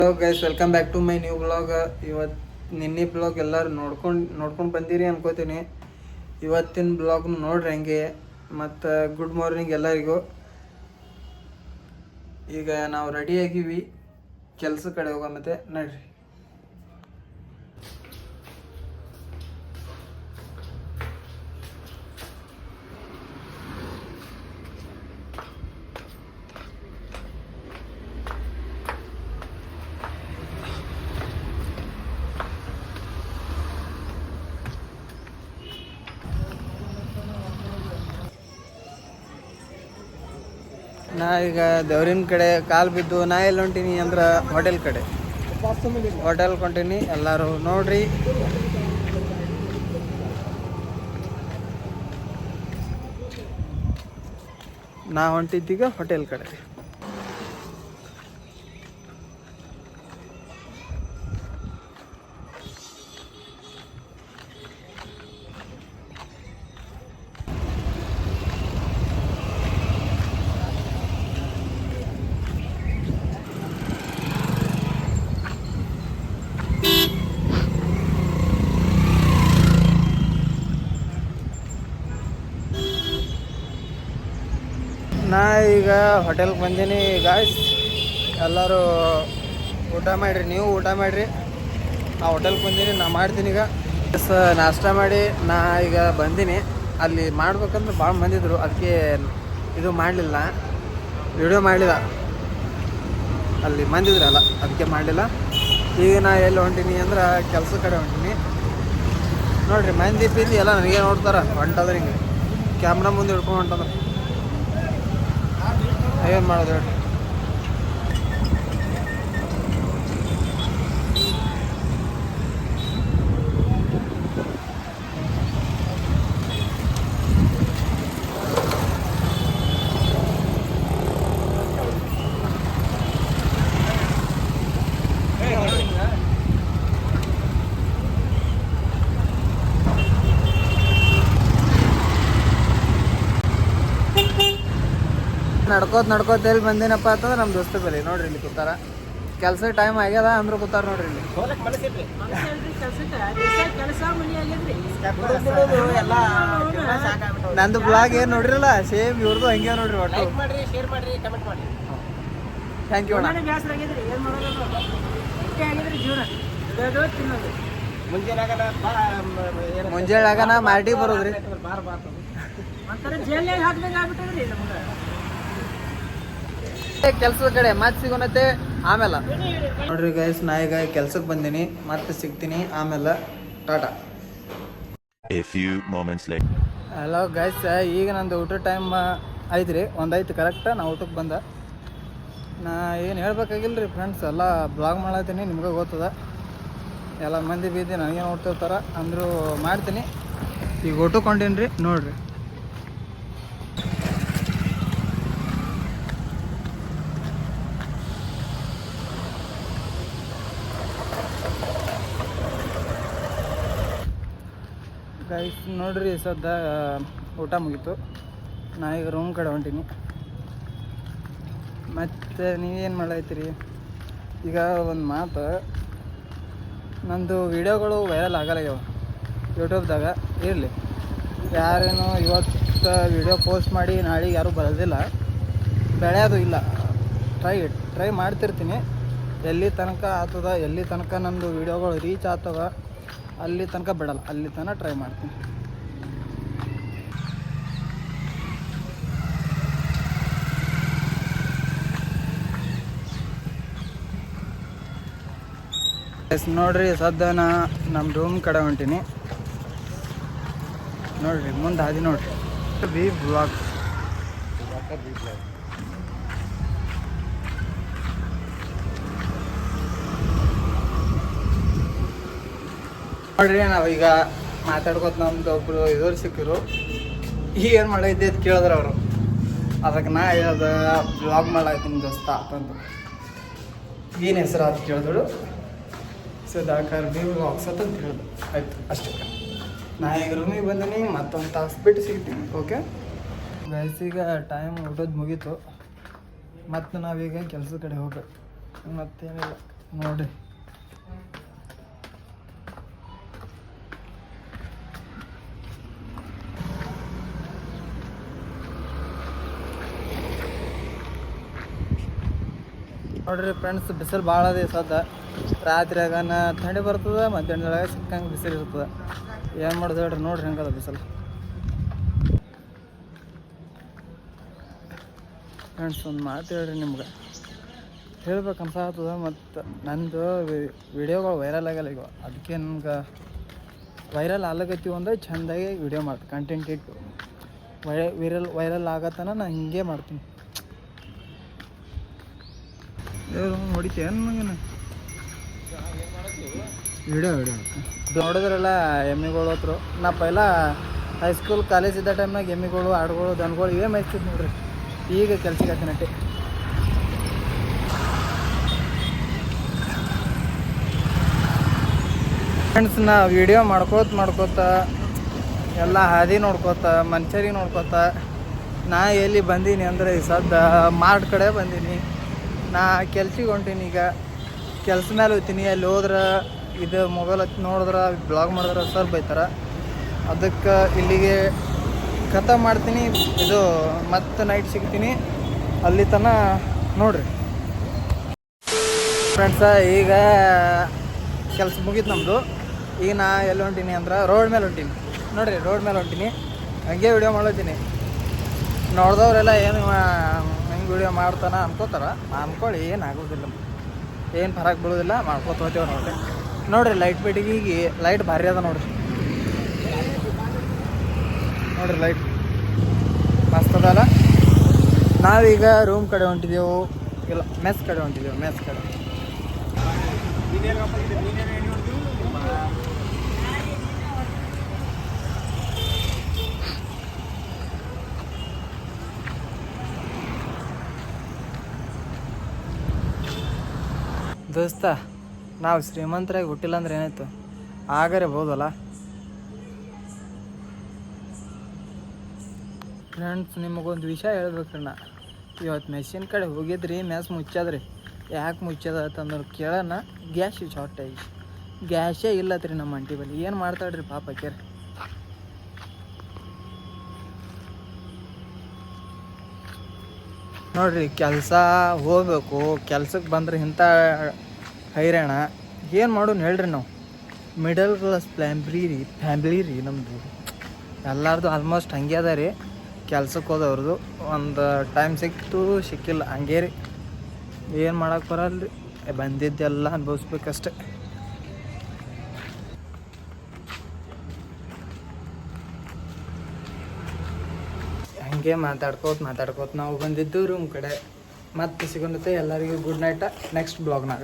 Hello guys, welcome back to my new blog. ಇವತ್ತು ನಿನ್ನೆ blog ಎಲ್ಲರೂ ನೋಡ್ಕೊಂಡು ಬಂದಿರಿ ಅನ್ಕೋತೀನಿ. ಇವತ್ತಿನ ಬ್ಲಾಗ್ನು ನೋಡ್ರಿ ಹಂಗೆ. ಮತ್ತು ಗುಡ್ ಮಾರ್ನಿಂಗ್ ಎಲ್ಲರಿಗೂ. ಈಗ ನಾವು ರೆಡಿ ಆಗಿವಿ ಕೆಲಸ ಕಡೆ ಹೋಗೋ ಮತ್ತೆ ನಡ್ರಿ. ನಾ ಈಗ ದೇವ್ರಿನ ಕಡೆ ಕಾಲು ಬಿದ್ದು ನಾ ಎಲ್ಲಿ ಹೊಂಟೀನಿ ಅಂದ್ರೆ ಹೋಟೆಲ್ ಕಡೆ. ಹೋಟೆಲ್ ಹೊಂಟೀನಿ, ಎಲ್ಲರೂ ನೋಡ್ರಿ. ನಾ ಹೊಂಟಿದ್ದೀಗ ಹೋಟೆಲ್ ಕಡೆ. ನಾ ಈಗ ಹೋಟೆಲ್ಗೆ ಬಂದೀನಿ ಗಾಯ್ಸ್. ಎಲ್ಲರೂ ಊಟ ಮಾಡಿರಿ, ನೀವು ಊಟ ಮಾಡಿರಿ. ಆ ಹೋಟೆಲ್ಗೆ ಬಂದೀನಿ, ನಾ ಮಾಡ್ತೀನಿ ಈಗ. ನಾಷ್ಟ ಮಾಡಿ ನಾ ಈಗ ಬಂದೀನಿ. ಅಲ್ಲಿ ಮಾಡ್ಬೇಕಂದ್ರೆ ಭಾಳ ಬಂದಿದ್ರು, ಅದಕ್ಕೆ ಇದು ಮಾಡಲಿಲ್ಲ, ವಿಡಿಯೋ ಮಾಡಲಿಲ್ಲ. ಅಲ್ಲಿ ಬಂದಿದ್ರಲ್ಲ ಅದಕ್ಕೆ ಮಾಡಲಿಲ್ಲ. ಈಗ ನಾ ಎಲ್ಲಿ ಹೊಂಟೀನಿ ಅಂದ್ರೆ ಕೆಲಸ ಕಡೆ ಹೊಂಟೀನಿ. ನೋಡಿರಿ, ಮಂದಿ ಪಿಂದಿ ಎಲ್ಲ ನನಗೆ ನೋಡ್ತಾರೆ ಹೊಂಟದ್ರೆ. ಹಿಂಗೆ ಕ್ಯಾಮ್ರಾ ಮುಂದೆ ಹಿಡ್ಕೊಂಡು ಹೊಂಟಂದ್ರೆ ಏನು ಮಾಡೋದು ಹೇಳಿ. ನಡ್ಕೋತ ಎಲ್ಲಿ ಬಂದೇನಪ್ಪ ಅಂತಂದ್ರೆ ನಮ್ಮ ದೋಸ್ತ ಬಲ್ಲಿ ನೋಡ್ರಿ. ಇಲ್ಲಿ ಕೂತಾರ, ಕೆಲಸ ಟೈಮ್ ಆಗ್ಯದ ಅಂದ್ರೂ ಕೂತಾರ ನೋಡ್ರಿ ಇಲ್ಲಿ. ನಂದು ಬ್ಲಾಗ್ ಏನು ನೋಡ್ರಿಲ್ಲ, ಸೇಮ್ ಇವ್ರದ್ದು ಹಂಗೆ ನೋಡ್ರಿ. ಒಟ್ಟು ಥ್ಯಾಂಕ್ ಯು ಅಣ್ಣ. ಮುಂಜಾನೆ ಆಗನ ಮಾರ್ಟಿ ಬರೋದ್ರಿ. ಕೆಲ್ಸದ ಕಡೆ ಮತ್ತೆ ಸಿಗೋಣತೆ ಆಮೇಲೆ. ನೋಡ್ರಿ ಗೈಸ್, ನಾ ಈಗ ಕೆಲ್ಸಕ್ಕೆ ಬಂದೀನಿ, ಮತ್ತೆ ಸಿಗ್ತೀನಿ ಆಮೇಲೆ. ಟಾಟಾ. ಹಲೋ ಗೈಸ್, ಈಗ ನಂದು ಊಟ ಟೈಮ್ ಐತ್ರಿ, ಒಂದೈತು ಕರೆಕ್ಟ್. ನಾ ಊಟಕ್ಕೆ ಬಂದ. ನಾ ಏನು ಹೇಳ್ಬೇಕಾಗಿಲ್ಲ ರೀ ಫ್ರೆಂಡ್ಸ್, ಎಲ್ಲ ಬ್ಲಾಗ್ ಮಾಡತ್ತೀನಿ, ನಿಮ್ಗೆ ಗೊತ್ತದ. ಎಲ್ಲ ಮಂದಿ ಬೀದಿ ನನಗೆ ನೋಡ್ತಿರ್ತಾರೆ ಅಂದರೂ ಮಾಡ್ತೀನಿ. ಈಗ ಊಟಕ್ಕೆ ಹೊಂಟೀನಿ ರೀ, ನೋಡ್ರಿ. ಗೈಸ್ ನೋಡ್ರಿ, ಸದ್ದ ಊಟ ಮುಗೀತು. ನಾ ಈಗ ರೂಮ್ ಕಡೆ ಹೊಂಟೀನಿ. ಮತ್ತು ನೀವೇನು ಮಾಡತ್ತೀರಿ? ಈಗ ಒಂದು ಮಾತು, ನಂದು ವೀಡಿಯೋಗಳು ವೈರಲ್ ಆಗಲ್ಲಾಗ್ಯಾವ ಯೂಟ್ಯೂಬ್ದಾಗ. ಇರಲಿ, ಯಾರೇನು ಇವತ್ತು ವೀಡಿಯೋ ಪೋಸ್ಟ್ ಮಾಡಿ ನಾಳೆಗೆ ಯಾರೂ ಬರೋದಿಲ್ಲ, ಬೆಳೆಯೋದು ಇಲ್ಲ. ಟ್ರೈ ಮಾಡ್ತಿರ್ತೀನಿ. ಎಲ್ಲಿ ತನಕ ಆಗ್ತದ, ಎಲ್ಲಿ ತನಕ ನಂದು ವೀಡಿಯೋಗಳು ರೀಚ್ ಆಗ್ತವ, ಅಲ್ಲಿ ತನಕ ಬಿಡಲ್ಲ, ಅಲ್ಲಿ ತನಕ ಟ್ರೈ ಮಾಡ್ತೀನಿ. ನೋಡ್ರಿ, ಸದ್ಯ ನಾ ನಮ್ಮ ರೂಮ್ ಕಡೆ ಹೊಂಟೀನಿ. ನೋಡ್ರಿ ಮುಂದೆ ಹಾದಿ ನೋಡ್ರಿ, ಬಿ ಬ್ಲಾಗ್. ನೋಡ್ರಿ, ನಾವೀಗ ಮಾತಾಡ್ಕೋತ ನಮ್ದು ಒಬ್ರು ಇದ್ರು ಸಿಕ್ಕಿರು. ಈಗ ಏನು ಮಾಡೈತಿ ಅಂತ ಕೇಳಿದ್ರು ಅವರು. ಅದಕ್ಕೆ ನಾ ಹೇಳ್ದ ಬ್ಲಾಗ್ ಮಾಡಾಯ್ತೀನಿ ದೋಸ್ತ ಅಂತಂದು. ಏನು ಹೆಸರು ಅಂತ ಕೇಳಿದ್ರು. ಸುಧಾಕರ್ ಬಿ ಬ್ಲಾಗ್ಸ್ ಅಂತ ಹೇಳಿದ್ರು. ಆಯ್ತು, ಅಷ್ಟೇ. ನಾ ಈಗ ರೂಮಿಗೆ ಬಂದೀನಿ, ಮತ್ತೊಂದು ತಾಸು ಬಿಟ್ಟು ಸಿಗ್ತೀನಿ. ಓಕೆ ಗೈಸ್, ಈಗ ಟೈಮ್ ಊಟದ ಮುಗೀತು. ಮತ್ತು ನಾವೀಗ ಕೆಲಸದ ಕಡೆ ಹೋಗ್ಬೇಕು, ಮತ್ತೇನಿಲ್ಲ. ನೋಡಿ ನೋಡ್ರಿ ಫ್ರೆಂಡ್ಸ್, ಬಿಸಿಲು ಭಾಳ ಅದ ಸದ್ದ. ರಾತ್ರಿಯಾಗನ ಥಂಡಿ ಬರ್ತದೆ, ಮಧ್ಯಾಹ್ನದೊಳಗೆ ಸಿಕ್ಕಂಗೆ ಬಿಸಿಲು ಇರ್ತದೆ. ಏನು ಮಾಡೋದು ಹೇಳ್ರಿ, ನೋಡ್ರಿ ಹೆಂಗದ ಬಿಸಿಲು. ಫ್ರೆಂಡ್ಸ್, ಒಂದು ಮಾತು ಹೇಳ್ರಿ, ನಿಮ್ಗೆ ಹೇಳ್ಬೇಕು ಅನ್ಸಾಗ್ತದೆ. ಮತ್ತು ನಂದು ವಿಡಿಯೋಗಳು ವೈರಲ್ ಆಗಲ್ಲ ಈಗ, ಅದಕ್ಕೆ ನನ್ಗೆ ವೈರಲ್ ಆಗ್ಲಕತ್ತೀವಿ ಅಂದ್ರೆ ಚೆಂದಾಗಿ ವಿಡಿಯೋ ಮಾಡ್ತೀನಿ, ಕಂಟೆಂಟ್ ಇಟ್ಟು ವೈರಲ್ ಆಗತ್ತನ ನಾನು ಹಿಂಗೆ ಮಾಡ್ತೀನಿ. ಹೊಡಿತೀಯ ನನಗೆ ವಿಡಿಯೋ ನೋಡಿದ್ರಲ್ಲ ಎಮ್ಮಿಗಳು ಹತ್ರ. ನಾ ಪೈಲ ಹೈಸ್ಕೂಲ್ ಕಾಲೇಜ್ ಇದ್ದ ಟೈಮ್ನಾಗ ಎಮ್ಮಿಗಳು, ಆಡುಗಳು, ದನಗಳು ಇವೇ ಮೇಯ್ತಿದ್ದು ನೋಡ್ರಿ. ಈಗ ಕೆಲ್ಸಕ್ಕೆ ಹಾಕಿನಟ್ಟೆ. ಫ್ರೆಂಡ್ಸ್, ನಾ ವಿಡಿಯೋ ಮಾಡ್ಕೋತ ಎಲ್ಲ ಹಾದಿ ನೋಡ್ಕೋತ ಮನುಷ್ಯರಿಗೆ ನೋಡ್ಕೋತ ನಾ ಎಲ್ಲಿ ಬಂದೀನಿ ಅಂದರೆ ಈ ಸದ್ದ ಮಾರ್ಟ್ ಕಡೆ ಬಂದೀನಿ. ನಾ ಕೆಲ್ಸಿಗೆ ಹೊಂಟೀನಿ. ಈಗ ಕೆಲ್ಸ ಮೇಲೆ ಹೋಗ್ತೀನಿ. ಅಲ್ಲಿ ಹೋದ್ರೆ ಇದು ಮೊಬೈಲ್ ಹಚ್ಚಿ ನೋಡಿದ್ರೆ ಬ್ಲಾಗ್ ಮಾಡಿದ್ರೆ ಸರ್ ಬೈತಾರೆ. ಅದಕ್ಕೆ ಇಲ್ಲಿಗೆ ಖತಮ್ ಮಾಡ್ತೀನಿ. ಇದು ಮತ್ತೆ ನೈಟ್ ಸಿಗ್ತೀನಿ. ಅಲ್ಲಿ ತನಕ ನೋಡ್ರಿ ಫ್ರೆಂಡ್ಸ. ಈಗ ಕೆಲಸ ಮುಗೀತು ನಮ್ಮದು. ಈಗ ನಾ ಎಲ್ಲಿ ಹೊಂಟೀನಿ ಅಂದ್ರೆ ರೋಡ್ ಮೇಲೆ ಹೊಂಟೀನಿ. ನೋಡಿರಿ, ರೋಡ್ ಮೇಲೆ ಹೊಂಟೀನಿ. ಹಂಗೆ ವಿಡಿಯೋ ಮಾಡೋತೀನಿ. ನೋಡಿದವ್ರೆಲ್ಲ ಏನು ಹೆಂಗೆ ವಿಡಿಯೋ ಮಾಡ್ತಾನೆ ಅನ್ಕೋತಾರ. ಅನ್ಕೊಳ್ಳಿ, ಏನು ಆಗೋದಿಲ್ಲ, ಏನು ಫರಕ್ ಬೀಳೋದಿಲ್ಲ. ಮಾಡ್ಕೋತ ಹೋಗ್ತೇವೆ ನೋಡ್ರಿ. ನೋಡಿರಿ, ಲೈಟ್ ಬಿಟ್ಟಿಗೆ ಈಗ ಲೈಟ್ ಭಾರಿ ಅದ ನೋಡ್ರಿ. ನೋಡಿರಿ, ಲೈಟ್ ಮಸ್ತ್ ಅದಲ್ಲ. ನಾವೀಗ ರೂಮ್ ಕಡೆ ಹೊಂಟಿದ್ದೆವು, ಇಲ್ಲ ಮೆಸ್ ಕಡೆ ಹೊಂಟಿದ್ದೆವು. ಮೆಸ್ ಕಡೆ ದೋಸ್ತ, ನಾವು ಶ್ರೀಮಂತರಾಗಿ ಹುಟ್ಟಿಲ್ಲ ಅಂದ್ರೆ ಏನಾಯ್ತು, ಆಗರೆ ಬೋದಲ್ಲ. ಫ್ರೆಂಡ್ಸ್, ನಿಮಗೊಂದು ವಿಷಯ ಹೇಳ್ಬೇಕ್ರಿ. ನಾ ಇವತ್ತು ಮೆಸ್ಸಿನ ಕಡೆ ಹೋಗಿದ್ರಿ, ಮೆಸ್ ಮುಚ್ಚದ್ರಿ. ಯಾಕೆ ಮುಚ್ಚದ ಅಂತಂದ್ರೆ ಕೇಳೋಣ, ಗ್ಯಾಸ್ ಶಾರ್ಟೇಜ್. ಗ್ಯಾಸೇ ಇಲ್ಲತ್ರಿ ನಮ್ಮ ಅಂಟಿ ಬಳಿ. ಏನು ಮಾಡ್ತಾಳ್ರಿ ಪಾಪ ಕೇರ್. ನೋಡ್ರಿ, ಕೆಲಸ ಹೋಗ್ಬೇಕು. ಕೆಲ್ಸಕ್ಕೆ ಬಂದ್ರೆ ಇಂಥ ಹೈರಾಣ ಏನು ಮಾಡೋಣ ಹೇಳ್ರಿ. ನಾವು ಮಿಡಲ್ ಕ್ಲಾಸ್ ಫ್ಯಾಮ್ಲಿ ರೀ ನಮ್ಮದು. ಎಲ್ಲರದು ಆಲ್ಮೋಸ್ಟ್ ಹಂಗೆ ಅದ ರೀ. ಕೆಲ್ಸಕ್ಕೆ ಹೋದವ್ರದ್ದು ಒಂದು ಟೈಮ್ ಸಿಕ್ತು, ಸಿಕ್ಕಿಲ್ಲ, ಹಂಗೆ ರೀ. ಏನು ಮಾಡೋಕೆ ಬರಲ್ಲ ರೀ. ಬಂದಿದ್ದೆಲ್ಲ ಅನುಭವಿಸ್ಬೇಕಷ್ಟೆ. ಹಂಗೆ ಮಾತಾಡ್ಕೋತ ನಾವು ಬಂದಿದ್ದು ರೂಮ್ ಕಡೆ. ಮತ್ತೆ ಸಿಗೋಣತೆ ಎಲ್ಲರಿಗೂ ಗುಡ್ ನೈಟ. ನೆಕ್ಸ್ಟ್ ಬ್ಲಾಗ್ನಾಗ.